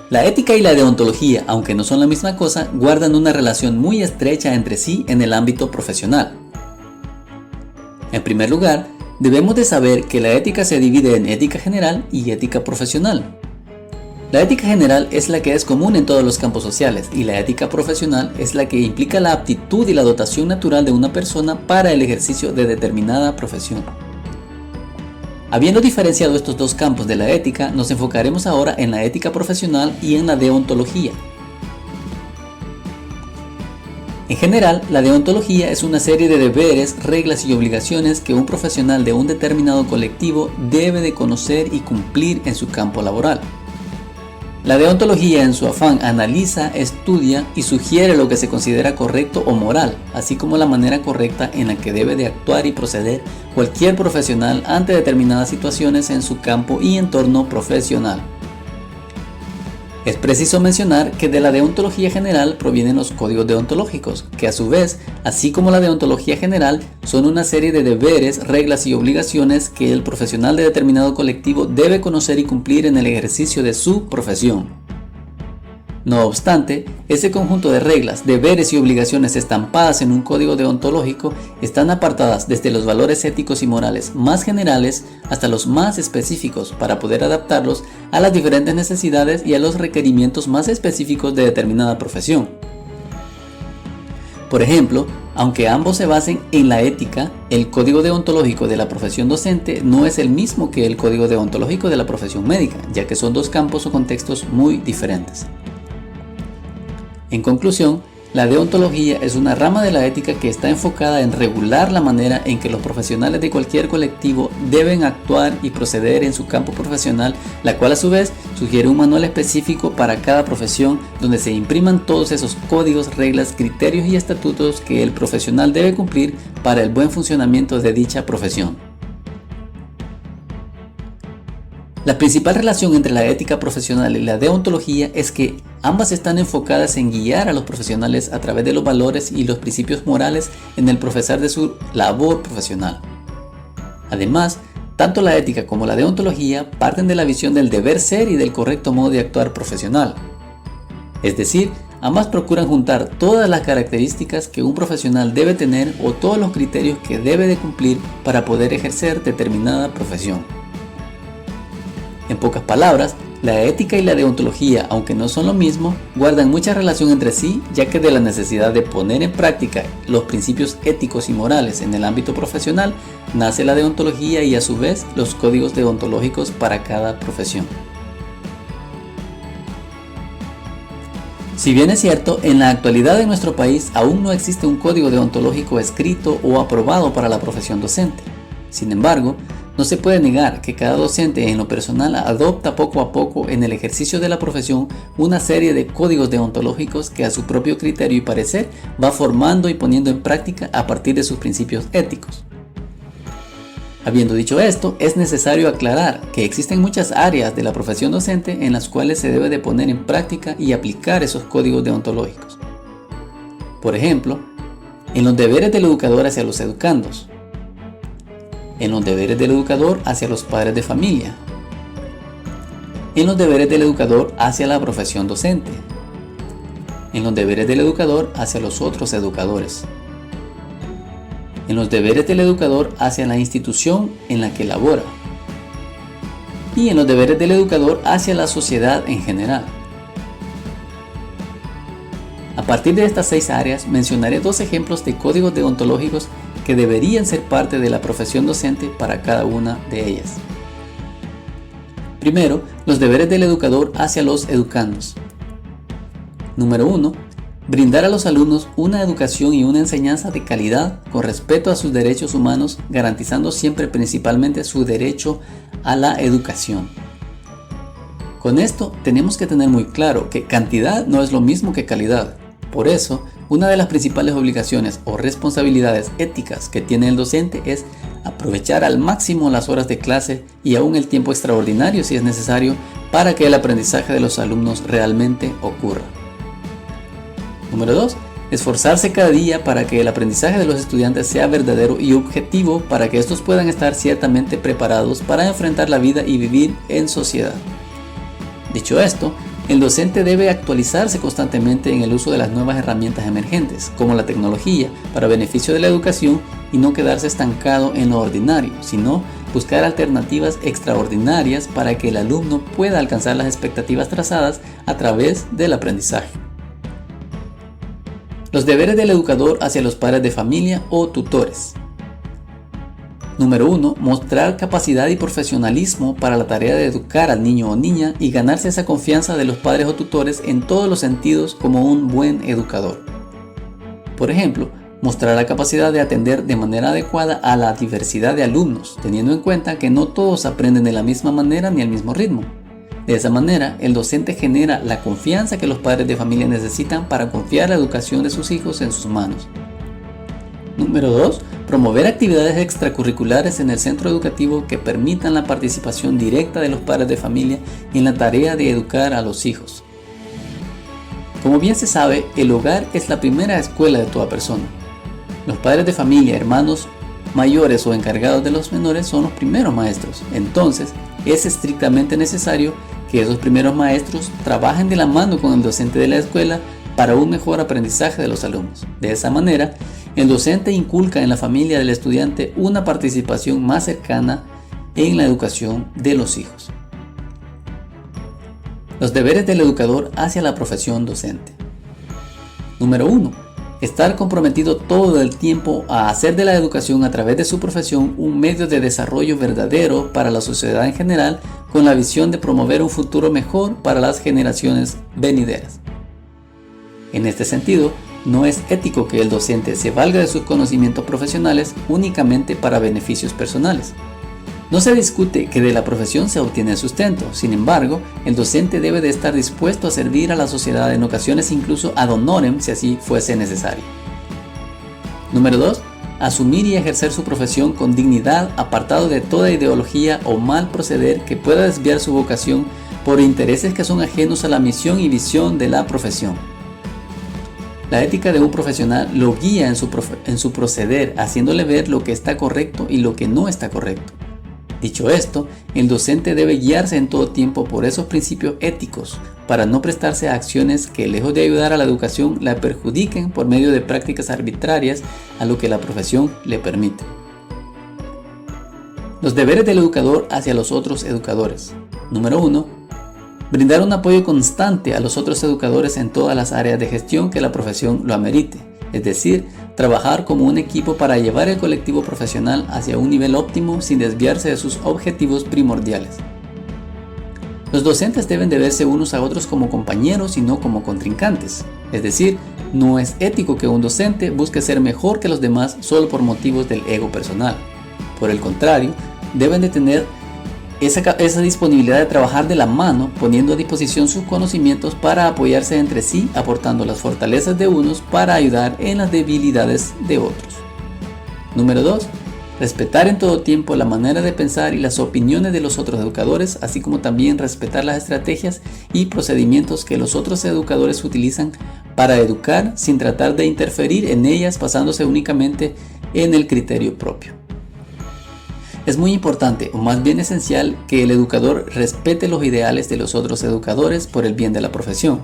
La ética y la deontología, aunque no son la misma cosa, guardan una relación muy estrecha entre sí en el ámbito profesional. En primer lugar, debemos de saber que la ética se divide en ética general y ética profesional. La ética general es la que es común en todos los campos sociales y la ética profesional es la que implica la aptitud y la dotación natural de una persona para el ejercicio de determinada profesión. Habiendo diferenciado estos dos campos de la ética, nos enfocaremos ahora en la ética profesional y en la deontología. En general, la deontología es una serie de deberes, reglas y obligaciones que un profesional de un determinado colectivo debe de conocer y cumplir en su campo laboral. La deontología, en su afán, analiza, estudia y sugiere lo que se considera correcto o moral, así como la manera correcta en la que debe de actuar y proceder cualquier profesional ante determinadas situaciones en su campo y entorno profesional. Es preciso mencionar que de la deontología general provienen los códigos deontológicos, que a su vez, así como la deontología general, son una serie de deberes, reglas y obligaciones que el profesional de determinado colectivo debe conocer y cumplir en el ejercicio de su profesión. No obstante, ese conjunto de reglas, deberes y obligaciones estampadas en un código deontológico están apartadas desde los valores éticos y morales más generales hasta los más específicos para poder adaptarlos a las diferentes necesidades y a los requerimientos más específicos de determinada profesión. Por ejemplo, aunque ambos se basen en la ética, el código deontológico de la profesión docente no es el mismo que el código deontológico de la profesión médica, ya que son dos campos o contextos muy diferentes. En conclusión, la deontología es una rama de la ética que está enfocada en regular la manera en que los profesionales de cualquier colectivo deben actuar y proceder en su campo profesional, la cual a su vez sugiere un manual específico para cada profesión donde se impriman todos esos códigos, reglas, criterios y estatutos que el profesional debe cumplir para el buen funcionamiento de dicha profesión. La principal relación entre la ética profesional y la deontología es que ambas están enfocadas en guiar a los profesionales a través de los valores y los principios morales en el profesar de su labor profesional. Además, tanto la ética como la deontología parten de la visión del deber ser y del correcto modo de actuar profesional. Es decir, ambas procuran juntar todas las características que un profesional debe tener o todos los criterios que debe de cumplir para poder ejercer determinada profesión. En pocas palabras, la ética y la deontología, aunque no son lo mismo, guardan mucha relación entre sí, ya que de la necesidad de poner en práctica los principios éticos y morales en el ámbito profesional, nace la deontología y a su vez los códigos deontológicos para cada profesión. Si bien es cierto, en la actualidad en nuestro país aún no existe un código deontológico escrito o aprobado para la profesión docente. Sin embargo, no se puede negar que cada docente en lo personal adopta poco a poco en el ejercicio de la profesión una serie de códigos deontológicos que a su propio criterio y parecer va formando y poniendo en práctica a partir de sus principios éticos. Habiendo dicho esto, es necesario aclarar que existen muchas áreas de la profesión docente en las cuales se debe de poner en práctica y aplicar esos códigos deontológicos. Por ejemplo, en los deberes del educador hacia los educandos, en los deberes del educador hacia los padres de familia, en los deberes del educador hacia la profesión docente, en los deberes del educador hacia los otros educadores, en los deberes del educador hacia la institución en la que labora y en los deberes del educador hacia la sociedad en general. A partir de estas 6 áreas mencionaré 2 ejemplos de códigos deontológicos que deberían ser parte de la profesión docente para cada una de ellas. Primero, los deberes del educador hacia los educandos. Número 1. Brindar a los alumnos una educación y una enseñanza de calidad con respeto a sus derechos humanos, garantizando siempre principalmente su derecho a la educación. Con esto tenemos que tener muy claro que cantidad no es lo mismo que calidad. Por eso, una de las principales obligaciones o responsabilidades éticas que tiene el docente es aprovechar al máximo las horas de clase y aún el tiempo extraordinario si es necesario para que el aprendizaje de los alumnos realmente ocurra. Número 2. Esforzarse cada día para que el aprendizaje de los estudiantes sea verdadero y objetivo para que estos puedan estar ciertamente preparados para enfrentar la vida y vivir en sociedad. Dicho esto, El docente debe actualizarse constantemente en el uso de las nuevas herramientas emergentes, como la tecnología, para beneficio de la educación y no quedarse estancado en lo ordinario, sino buscar alternativas extraordinarias para que el alumno pueda alcanzar las expectativas trazadas a través del aprendizaje. Los deberes del educador hacia los padres de familia o tutores. Número 1. Mostrar capacidad y profesionalismo para la tarea de educar al niño o niña y ganarse esa confianza de los padres o tutores en todos los sentidos como un buen educador. Por ejemplo, mostrar la capacidad de atender de manera adecuada a la diversidad de alumnos, teniendo en cuenta que no todos aprenden de la misma manera ni al mismo ritmo. De esa manera, el docente genera la confianza que los padres de familia necesitan para confiar la educación de sus hijos en sus manos. Número 2. Promover actividades extracurriculares en el centro educativo que permitan la participación directa de los padres de familia en la tarea de educar a los hijos. Como bien se sabe, el hogar es la primera escuela de toda persona. Los padres de familia, hermanos mayores o encargados de los menores son los primeros maestros. Entonces, es estrictamente necesario que esos primeros maestros trabajen de la mano con el docente de la escuela para un mejor aprendizaje de los alumnos. De esa manera, el docente inculca en la familia del estudiante una participación más cercana en la educación de los hijos. Los deberes del educador hacia la profesión docente. Número 1. Estar comprometido todo el tiempo a hacer de la educación a través de su profesión un medio de desarrollo verdadero para la sociedad en general, con la visión de promover un futuro mejor para las generaciones venideras. En este sentido, no es ético que el docente se valga de sus conocimientos profesionales únicamente para beneficios personales. No se discute que de la profesión se obtiene el sustento. Sin embargo, el docente debe de estar dispuesto a servir a la sociedad en ocasiones incluso ad honorem si así fuese necesario. Número 2. Asumir y ejercer su profesión con dignidad, apartado de toda ideología o mal proceder que pueda desviar su vocación por intereses que son ajenos a la misión y visión de la profesión. La ética de un profesional lo guía en su proceder, haciéndole ver lo que está correcto y lo que no está correcto. Dicho esto, el docente debe guiarse en todo tiempo por esos principios éticos para no prestarse a acciones que, lejos de ayudar a la educación, la perjudiquen por medio de prácticas arbitrarias a lo que la profesión le permite. Los deberes del educador hacia los otros educadores. Número 1. Brindar un apoyo constante a los otros educadores en todas las áreas de gestión que la profesión lo amerite, es decir, trabajar como un equipo para llevar el colectivo profesional hacia un nivel óptimo sin desviarse de sus objetivos primordiales. Los docentes deben de verse unos a otros como compañeros y no como contrincantes, es decir, no es ético que un docente busque ser mejor que los demás solo por motivos del ego personal. Por el contrario, deben de tener esa disponibilidad de trabajar de la mano, poniendo a disposición sus conocimientos para apoyarse entre sí, aportando las fortalezas de unos para ayudar en las debilidades de otros. Número 2. Respetar en todo tiempo la manera de pensar y las opiniones de los otros educadores, así como también respetar las estrategias y procedimientos que los otros educadores utilizan para educar sin tratar de interferir en ellas, basándose únicamente en el criterio propio. Es muy importante, o más bien esencial, que el educador respete los ideales de los otros educadores por el bien de la profesión.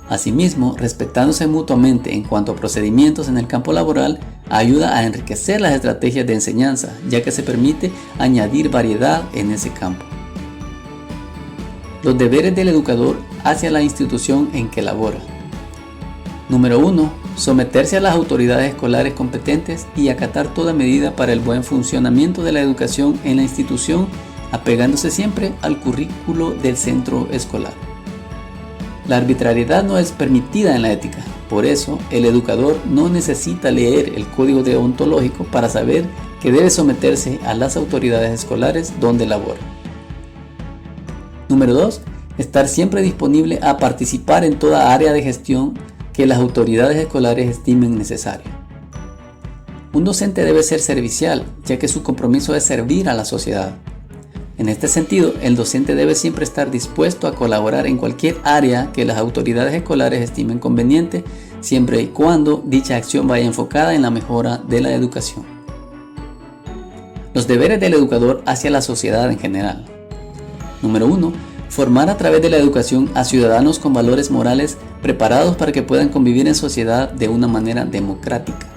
Asimismo, respetándose mutuamente en cuanto a procedimientos en el campo laboral, ayuda a enriquecer las estrategias de enseñanza, ya que se permite añadir variedad en ese campo. Los deberes del educador hacia la institución en que labora. Número 1. Someterse a las autoridades escolares competentes y acatar toda medida para el buen funcionamiento de la educación en la institución, apegándose siempre al currículo del centro escolar. La arbitrariedad no es permitida en la ética, por eso el educador no necesita leer el código deontológico para saber que debe someterse a las autoridades escolares donde labora. Número 2. Estar siempre disponible a participar en toda área de gestión que las autoridades escolares estimen necesario. Un docente debe ser servicial, ya que su compromiso es servir a la sociedad. En este sentido, el docente debe siempre estar dispuesto a colaborar en cualquier área que las autoridades escolares estimen conveniente, siempre y cuando dicha acción vaya enfocada en la mejora de la educación. Los deberes del educador hacia la sociedad en general. Número 1. Formar a través de la educación a ciudadanos con valores morales preparados para que puedan convivir en sociedad de una manera democrática.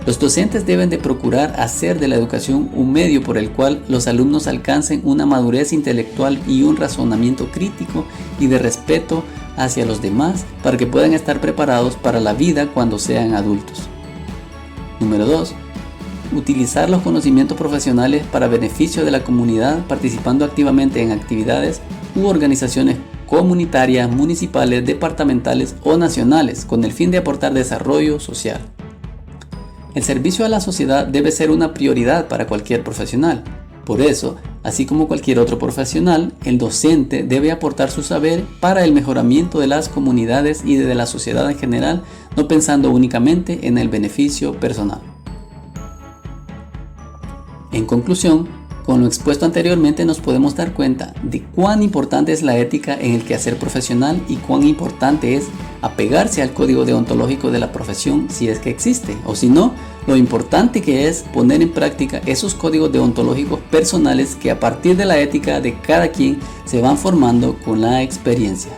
Los docentes deben de procurar hacer de la educación un medio por el cual los alumnos alcancen una madurez intelectual y un razonamiento crítico y de respeto hacia los demás para que puedan estar preparados para la vida cuando sean adultos. Número 2. Utilizar los conocimientos profesionales para beneficio de la comunidad participando activamente en actividades u organizaciones comunitarias, municipales, departamentales o nacionales con el fin de aportar desarrollo social. El servicio a la sociedad debe ser una prioridad para cualquier profesional. Por eso, así como cualquier otro profesional, el docente debe aportar su saber para el mejoramiento de las comunidades y de la sociedad en general, no pensando únicamente en el beneficio personal. En conclusión, con lo expuesto anteriormente nos podemos dar cuenta de cuán importante es la ética en el quehacer profesional y cuán importante es apegarse al código deontológico de la profesión si es que existe, o si no, lo importante que es poner en práctica esos códigos deontológicos personales que a partir de la ética de cada quien se van formando con la experiencia.